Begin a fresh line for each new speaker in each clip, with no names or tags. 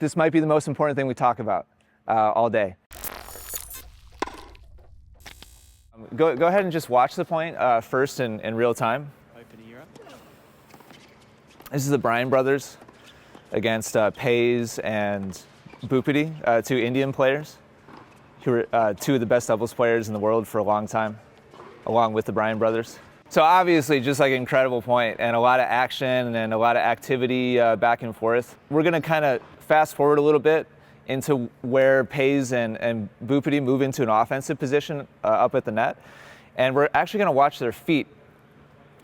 This might be the most important thing we talk about all day. Go ahead and just watch the point first in real time. This is the Bryan brothers against Pays and Bhupati, two Indian players who are two of the best doubles players in the world for a long time, along with the Bryan brothers. So obviously just like an incredible point and a lot of action and a lot of activity back and forth. We're gonna kind of fast forward a little bit into where Pays and Bhupati move into an offensive position up at the net. And we're actually gonna watch their feet.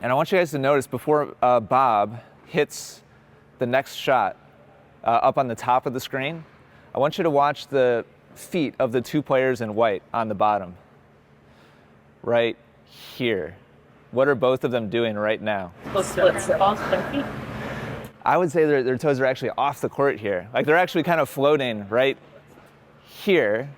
And I want you guys to notice before Bob hits the next shot up on the top of the screen, I want you to watch the feet of the two players in white on the bottom, right here. What are both of them doing right now?
What's their feet?
I would say their toes are actually off the court here. Like they're actually kind of floating right here.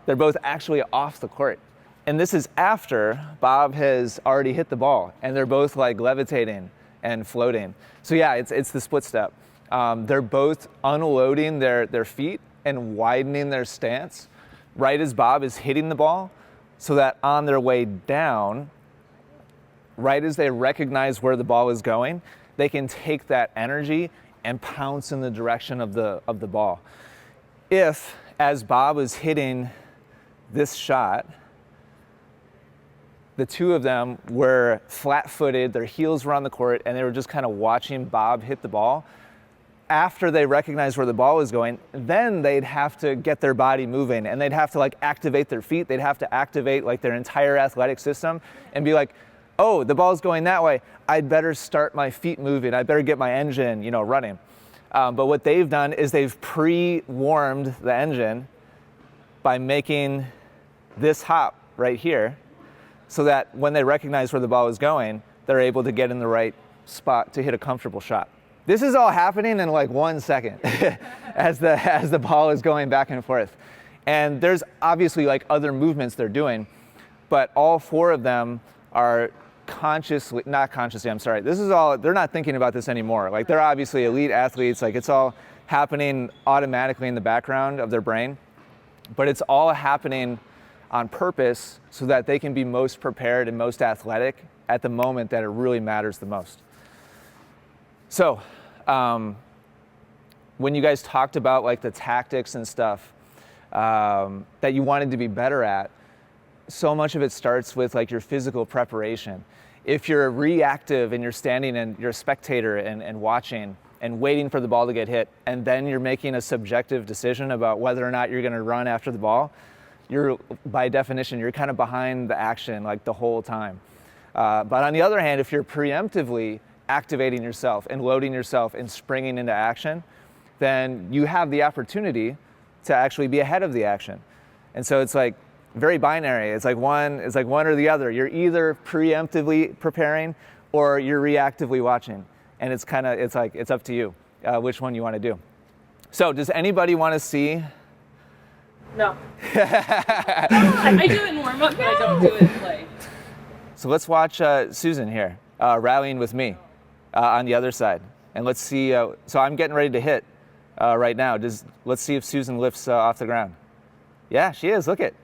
They're both actually off the court. And this is after Bob has already hit the ball and they're both like levitating and floating. So yeah, it's the split step. They're both unloading their feet and widening their stance right as Bob is hitting the ball, so that on their way down, right as they recognize where the ball is going, they can take that energy and pounce in the direction of the ball. If, as Bob is hitting this shot, the two of them were flat-footed, their heels were on the court, and they were just kind of watching Bob hit the ball, after they recognize where the ball is going, then they'd have to get their body moving and they'd have to like activate their feet. They'd have to activate like their entire athletic system and be like, oh, the ball's going that way. I'd better start my feet moving. I'd better get my engine, running. But what they've done is they've pre-warmed the engine by making this hop right here so that when they recognize where the ball is going, they're able to get in the right spot to hit a comfortable shot. This is all happening in like 1 second as the ball is going back and forth. And there's obviously like other movements they're doing, but all four of them are not consciously, I'm sorry. This is all, they're not thinking about this anymore. Like they're obviously elite athletes, like it's all happening automatically in the background of their brain, but it's all happening on purpose so that they can be most prepared and most athletic at the moment that it really matters the most. So, when you guys talked about like the tactics and stuff that you wanted to be better at, so much of it starts with like your physical preparation. If you're reactive and you're standing and you're a spectator and watching and waiting for the ball to get hit, and then you're making a subjective decision about whether or not you're going to run after the ball, you're, by definition, you're kind of behind the action like the whole time. But on the other hand, if you're preemptively activating yourself and loading yourself and springing into action, then you have the opportunity to actually be ahead of the action. And so it's like very binary. It's like one or the other. You're either preemptively preparing or you're reactively watching. And it's up to you which one you want to do. So does anybody want to see?
No. I do it in warm-up, but I don't do it in play.
So let's watch Susan here rallying with me on the other side. And let's see, so I'm getting ready to hit right now. Let's see if Susan lifts off the ground. Yeah, she is, look it.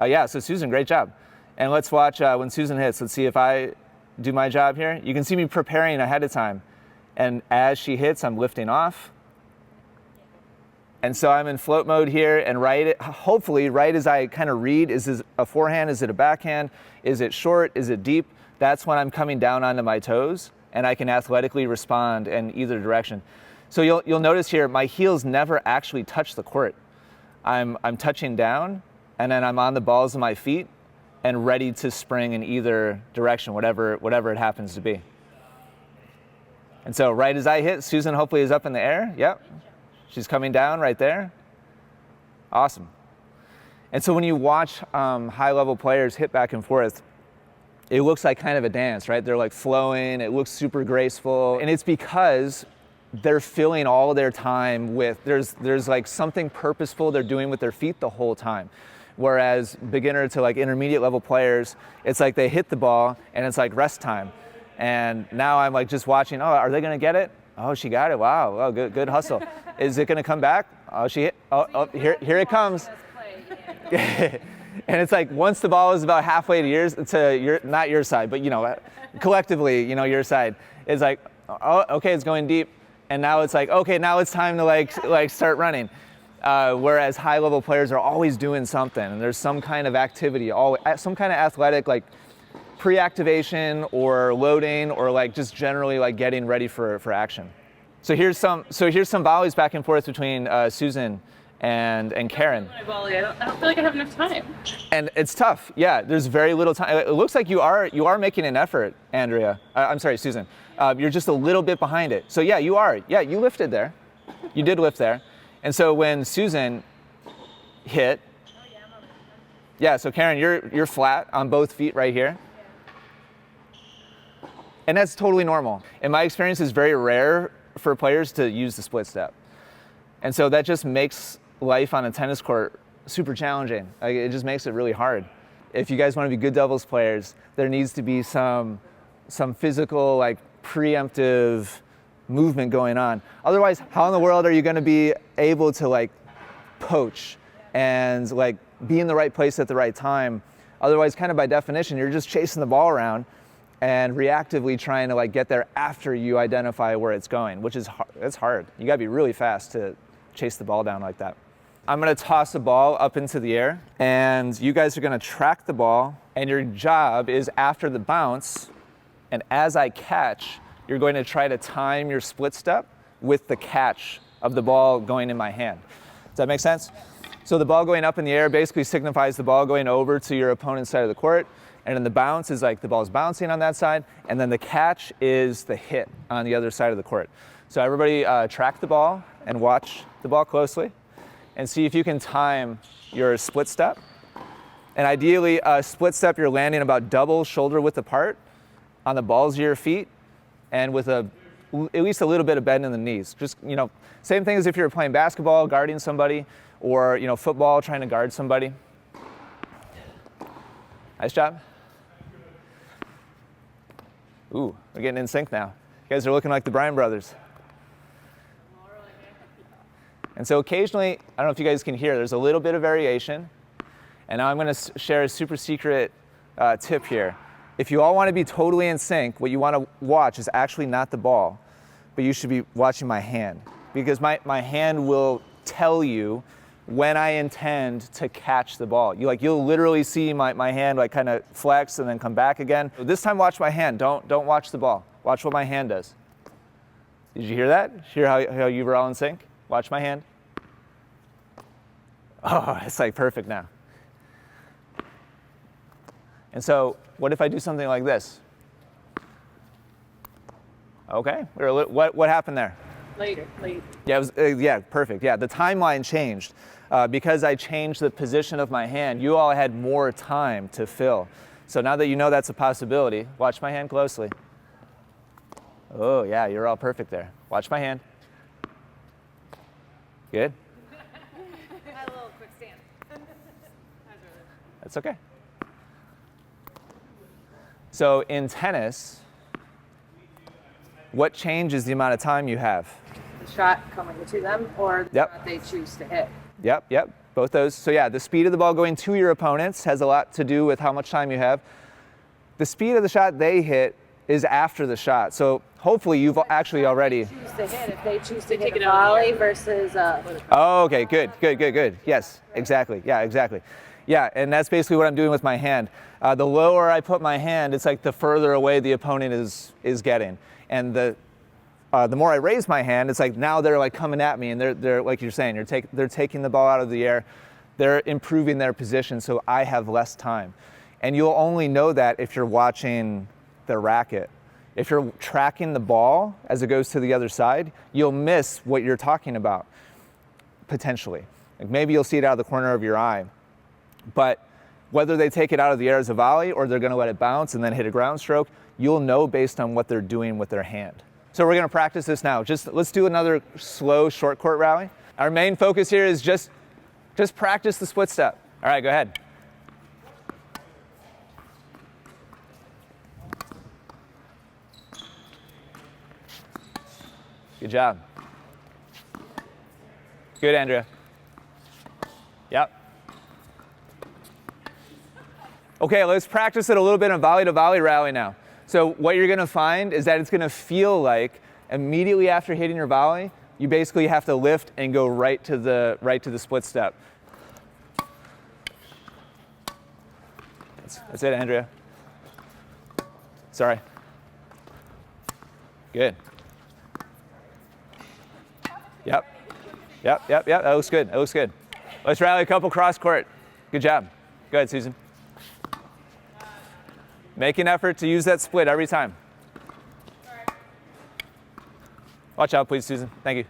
Yeah, so Susan, great job. And let's watch when Susan hits. Let's see if I do my job here. You can see me preparing ahead of time. And as she hits, I'm lifting off. And so I'm in float mode here, and hopefully right as I kind of read, is this a forehand, is it a backhand, is it short, is it deep? That's when I'm coming down onto my toes, and I can athletically respond in either direction. So you'll notice here, my heels never actually touch the court. I'm touching down, and then I'm on the balls of my feet, and ready to spring in either direction, whatever it happens to be. And so right as I hit, Susan hopefully is up in the air. Yep. She's coming down right there. Awesome. And so when you watch high-level players hit back and forth, it looks like kind of a dance, right? They're like flowing, it looks super graceful. And it's because they're filling all their time with, there's like something purposeful they're doing with their feet the whole time. Whereas beginner to like intermediate level players, it's like they hit the ball and it's like rest time. And now I'm like just watching, oh, are they gonna get it? Oh, she got it, wow, oh, good hustle. Is it going to come back? Oh, she hit. Oh, here it comes. And it's like once the ball is about halfway to not your side, but collectively, your side, it's like, oh, okay, it's going deep, and now it's like, okay, now it's time to like start running. Whereas high-level players are always doing something, and there's some kind of activity, some kind of athletic like pre-activation or loading or like just generally like getting ready for action. So here's some volleys back and forth between Susan and Karen.
I don't feel like I have enough time.
And it's tough. Yeah, there's very little time. It looks like you are making an effort, Andrea. I'm sorry, Susan. You're just a little bit behind it. So yeah, you are. Yeah, you lifted there. You did lift there. And so when Susan hit, yeah, so Karen, you're flat on both feet right here. And that's totally normal. In my experience, it's very rare for players to use the split step. And so that just makes life on a tennis court super challenging. Like, it just makes it really hard. If you guys want to be good doubles players, there needs to be some physical, like preemptive movement going on. Otherwise, how in the world are you going to be able to like poach and like be in the right place at the right time? Otherwise, kind of by definition, you're just chasing the ball around and reactively trying to like get there after you identify where it's going, which is hard. It's hard. You gotta be really fast to chase the ball down like that. I'm gonna toss the ball up into the air, and you guys are gonna track the ball, and your job is after the bounce, and as I catch, you're going to try to time your split step with the catch of the ball going in my hand. Does that make sense? So the ball going up in the air basically signifies the ball going over to your opponent's side of the court. And then the bounce is like the ball's bouncing on that side, and then the catch is the hit on the other side of the court. So everybody track the ball and watch the ball closely and see if you can time your split step. And ideally, split step, you're landing about double shoulder width apart on the balls of your feet and with at least a little bit of bend in the knees. Just, same thing as if you're playing basketball, guarding somebody, or, football, trying to guard somebody. Nice job. Ooh, we're getting in sync now. You guys are looking like the Bryan brothers. And so occasionally, I don't know if you guys can hear, there's a little bit of variation. And now I'm going to share a super secret tip here. If you all want to be totally in sync, what you want to watch is actually not the ball, but you should be watching my hand. Because my hand will tell you when I intend to catch the ball. You'll literally see my hand like kind of flex and then come back again. This time watch my hand, don't watch the ball. Watch what my hand does. Did you hear that? Hear how you were all in sync? Watch my hand. Oh, it's like perfect now. And so what if I do something like this? Okay, what happened there?
Later.
Yeah, it was, perfect. Yeah, the timeline changed. Because I changed the position of my hand, you all had more time to fill. So now that you know that's a possibility, watch my hand closely. Oh yeah, you're all perfect there. Watch my hand. Good?
I had a little quick stand.
That's okay. So in tennis, what changes the amount of time you have?
The shot coming to them or the shot they choose to hit.
Yep, both those. So yeah, the speed of the ball going to your opponents has a lot to do with how much time you have. The speed of the shot they hit is after the shot. So hopefully you've actually already...
Choose to hit if they choose to hit a volley versus...
Oh, okay, good. Yes, exactly. Yeah, exactly. Yeah, and that's basically what I'm doing with my hand. The lower I put my hand, it's like the further away the opponent is getting. And the more I raise my hand, it's like now they're like coming at me, and they're like you're saying, they're taking the ball out of the air, they're improving their position, so I have less time. And you'll only know that if you're watching the racket. If you're tracking the ball as it goes to the other side, you'll miss what you're talking about, potentially. Like maybe you'll see it out of the corner of your eye, but whether they take it out of the air as a volley or they're going to let it bounce and then hit a ground stroke, you'll know based on what they're doing with their hand. So we're going to practice this now. Let's do another slow short court rally. Our main focus here is just practice the split step. All right, go ahead. Good job. Good, Andrea. Yep. Okay, let's practice it a little bit on volley to volley rally now. So what you're gonna find is that it's gonna feel like immediately after hitting your volley, you basically have to lift and go right to the split step. That's it, Andrea. Sorry. Good. Yep. That looks good. That looks good. Let's rally a couple cross court. Good job. Go ahead, Susan. Make an effort to use that split every time. Watch out, please, Susan. Thank you.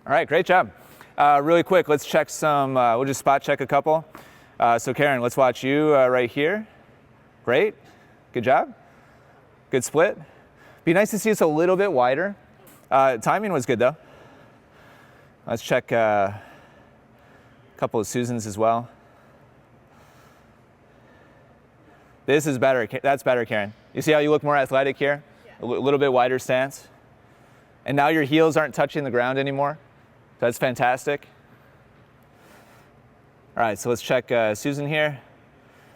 All right, great job. Really quick, let's check some, we'll just spot check a couple. So Karen, let's watch you right here. Great, good job. Good split. Be nice to see us a little bit wider. Timing was good though. Let's check a couple of Susans as well. This is better, that's better, Karen. You see how you look more athletic here? Yeah. A little bit wider stance. And now your heels aren't touching the ground anymore. That's fantastic. All right, so let's check Susan here.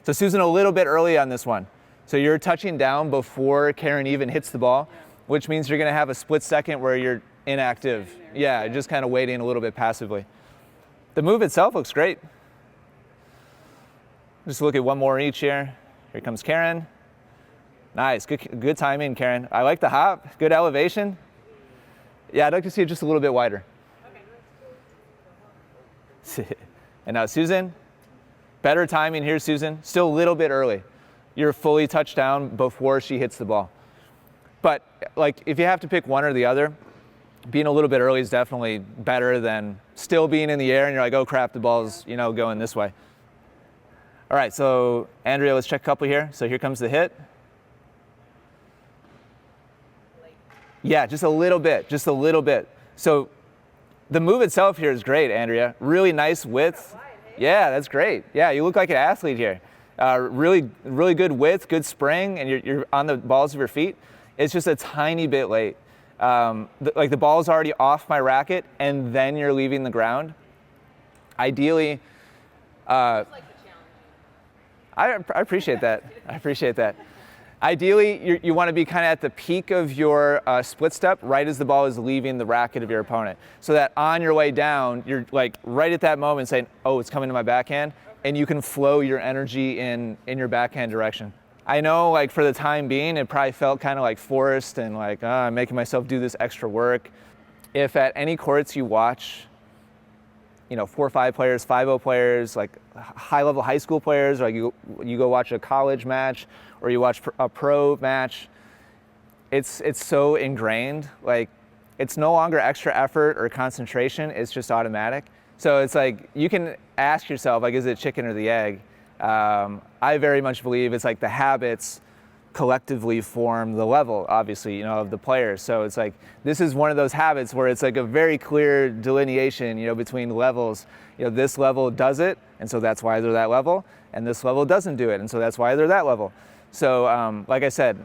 So Susan, a little bit early on this one. So you're touching down before Karen even hits the ball, which means you're gonna have a split second where you're inactive. Yeah, just kind of waiting a little bit passively. The move itself looks great. Just look at one more each here. Here comes Karen. Nice, good timing, Karen. I like the hop, good elevation. Yeah, I'd like to see it just a little bit wider. And now Susan, better timing here, Susan. Still a little bit early. You're fully touched down before she hits the ball. But like, if you have to pick one or the other, being a little bit early is definitely better than still being in the air and you're like, oh crap, the ball's, going this way. All right, so Andrea, let's check a couple here. So here comes the hit. Yeah, just a little bit. So the move itself here is great, Andrea. Really nice width. Yeah, that's great. Yeah, you look like an athlete here. Really good width, good spring, and you're on the balls of your feet. It's just a tiny bit late. The ball's already off my racket, and then you're leaving the ground. Ideally, I appreciate that. Ideally, you want to be kind of at the peak of your split step right as the ball is leaving the racket of your opponent. So that on your way down, you're like right at that moment saying, oh, it's coming to my backhand, and you can flow your energy in your backhand direction. I know like for the time being, it probably felt kind of like forced and like, I'm making myself do this extra work. If at any courts you watch, 4 or 5 players, 5-0 players, like high-level high school players, or you go watch a college match, or you watch a pro match, it's so ingrained. Like, it's no longer extra effort or concentration, it's just automatic. So it's like, you can ask yourself, like, is it chicken or the egg? I very much believe it's like the habits collectively form the level, obviously, of the players. So it's like, this is one of those habits where it's like a very clear delineation, between levels. This level does it, and so that's why they're that level, and this level doesn't do it, and so that's why they're that level. So, like I said,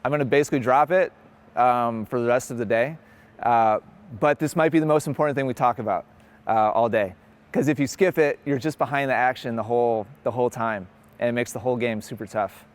I'm gonna basically drop it for the rest of the day, but this might be the most important thing we talk about all day. Because if you skip it, you're just behind the action the whole time, and it makes the whole game super tough.